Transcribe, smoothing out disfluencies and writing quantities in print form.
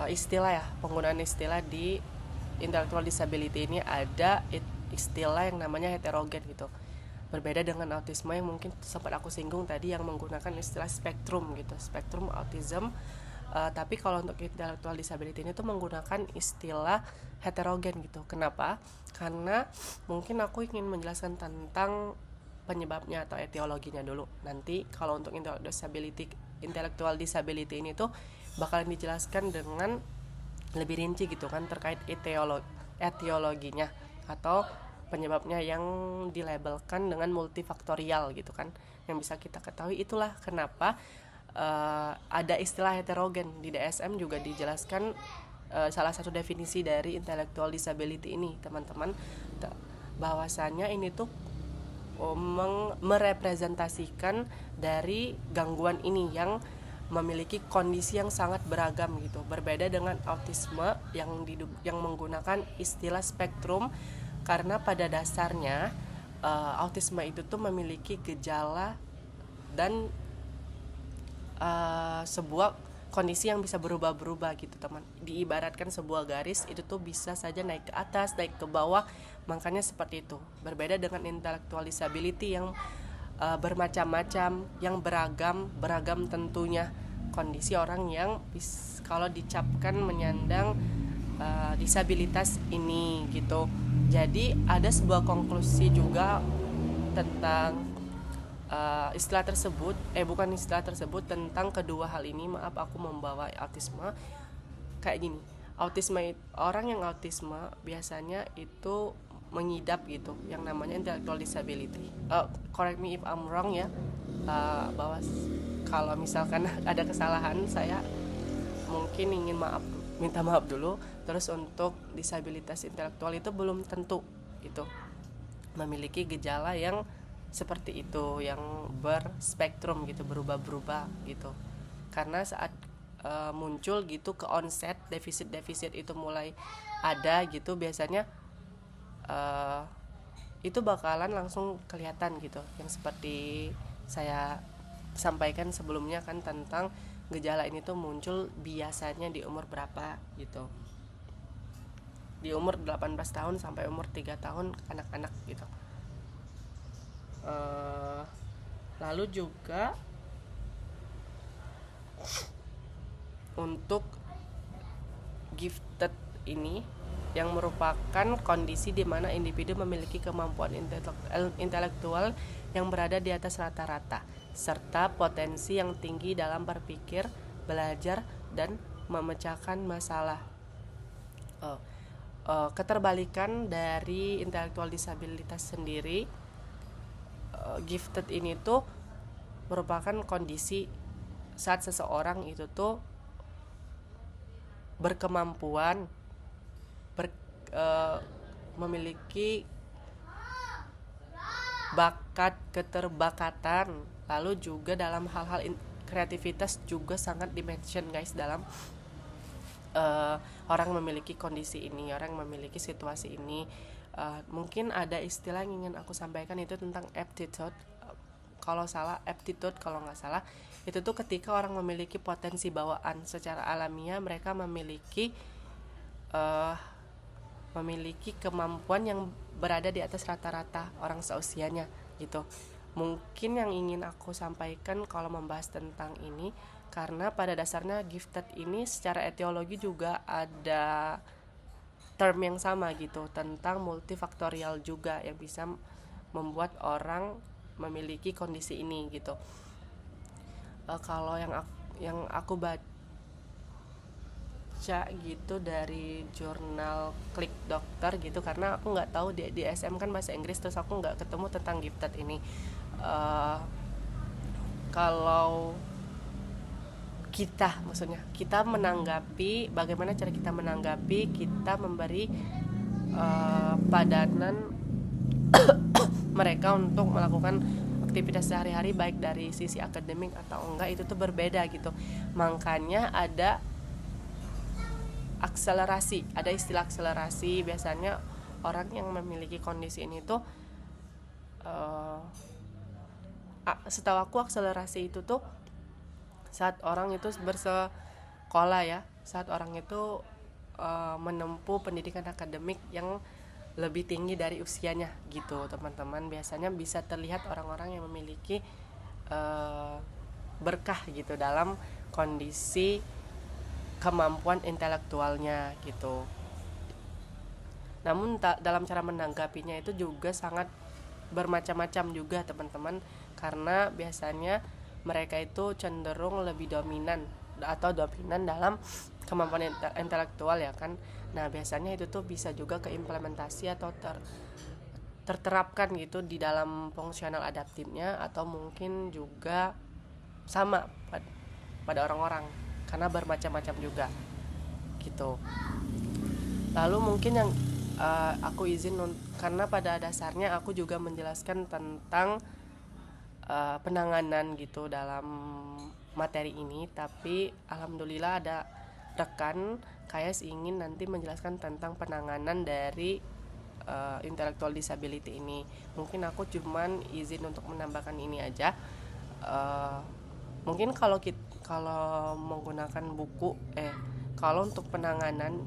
istilah ya, penggunaan istilah di intellectual disability ini ada istilah yang namanya heterogen gitu. Berbeda dengan autisme yang mungkin sempat aku singgung tadi yang menggunakan istilah spektrum gitu, spektrum autism. Tapi kalau untuk intellectual disability ini tuh menggunakan istilah heterogen gitu. Kenapa? Karena mungkin aku ingin menjelaskan tentang penyebabnya atau etiologinya dulu. Nanti kalau untuk intellectual disability ini tuh bakalan dijelaskan dengan lebih rinci gitu kan terkait etiologinya atau penyebabnya yang dilabelkan dengan multifaktorial gitu kan, yang bisa kita ketahui. Itulah kenapa ada istilah heterogen. Di DSM juga dijelaskan salah satu definisi dari intellectual disability ini teman-teman, bahwasannya ini tuh merepresentasikan dari gangguan ini yang memiliki kondisi yang sangat beragam gitu. Berbeda dengan autisme yang menggunakan istilah spektrum, karena pada dasarnya autisme itu tuh memiliki gejala dan sebuah kondisi yang bisa berubah-berubah gitu teman. Diibaratkan sebuah garis itu tuh bisa saja naik ke atas, naik ke bawah, makanya seperti itu. Berbeda dengan intellectual disability yang bermacam-macam, yang beragam tentunya. Kondisi orang yang kalau dicapkan menyandang disabilitas ini gitu. Jadi ada sebuah konklusi juga tentang istilah tersebut tentang kedua hal ini. Maaf aku membawa autisme kayak gini. Orang yang autisme biasanya itu mengidap gitu yang namanya intellectual disability. Correct me if I'm wrong ya. Bahwa kalau misalkan ada kesalahan, saya mungkin minta maaf dulu. Terus untuk disabilitas intelektual itu belum tentu gitu memiliki gejala yang seperti itu, yang berspektrum gitu, berubah-berubah gitu. Karena saat muncul gitu ke onset defisit itu mulai ada gitu, biasanya itu bakalan langsung kelihatan gitu, yang seperti saya sampaikan sebelumnya kan tentang gejala ini tuh muncul biasanya di umur berapa gitu, di umur 18 tahun sampai umur 3 tahun anak-anak gitu. Lalu juga untuk gifted ini yang merupakan kondisi di mana individu memiliki kemampuan intelektual yang berada di atas rata-rata serta potensi yang tinggi dalam berpikir, belajar, dan memecahkan masalah. Keterbalikan dari intelektual disabilitas sendiri, gifted ini tuh merupakan kondisi saat seseorang itu tuh berkemampuan memiliki bakat, keterbakatan, lalu juga dalam hal-hal kreativitas juga sangat dimention guys dalam orang memiliki kondisi ini, orang memiliki situasi ini. Mungkin ada istilah yang ingin aku sampaikan itu tentang aptitude. Kalau nggak salah itu tuh ketika orang memiliki potensi bawaan secara alamiah, mereka memiliki kemampuan yang berada di atas rata-rata orang seusianya gitu. Mungkin yang ingin aku sampaikan kalau membahas tentang ini, karena pada dasarnya gifted ini secara etiologi juga ada term yang sama gitu tentang multifaktorial juga yang bisa membuat orang memiliki kondisi ini gitu. Kalau yang aku baca gitu dari jurnal Klik Dokter gitu, karena aku nggak tahu di SM kan bahasa Inggris, terus aku nggak ketemu tentang gifted ini. Kalau kita menanggapi, bagaimana cara kita menanggapi, kita memberi padanan mereka untuk melakukan aktivitas sehari-hari baik dari sisi akademik atau enggak, itu tuh berbeda gitu. Makanya ada istilah akselerasi. Biasanya orang yang memiliki kondisi ini tuh setahu aku akselerasi itu tuh saat orang itu bersekolah ya, saat orang itu menempuh pendidikan akademik yang lebih tinggi dari usianya gitu teman-teman. Biasanya bisa terlihat orang-orang yang memiliki berkah gitu dalam kondisi kemampuan intelektualnya gitu. Namun dalam cara menanggapinya itu juga sangat bermacam-macam juga teman-teman, karena biasanya mereka itu cenderung lebih dominan dalam kemampuan intelektual ya kan. Nah biasanya itu tuh bisa juga keimplementasi atau terterapkan gitu di dalam fungsional adaptifnya, atau mungkin juga sama pada orang-orang karena bermacam-macam juga gitu. Lalu mungkin yang aku izin karena pada dasarnya aku juga menjelaskan tentang penanganan gitu dalam materi ini, tapi alhamdulillah ada rekan KS ingin nanti menjelaskan tentang penanganan dari intellectual disability ini. Mungkin aku cuman izin untuk menambahkan ini aja. Mungkin kalau menggunakan buku kalau untuk penanganan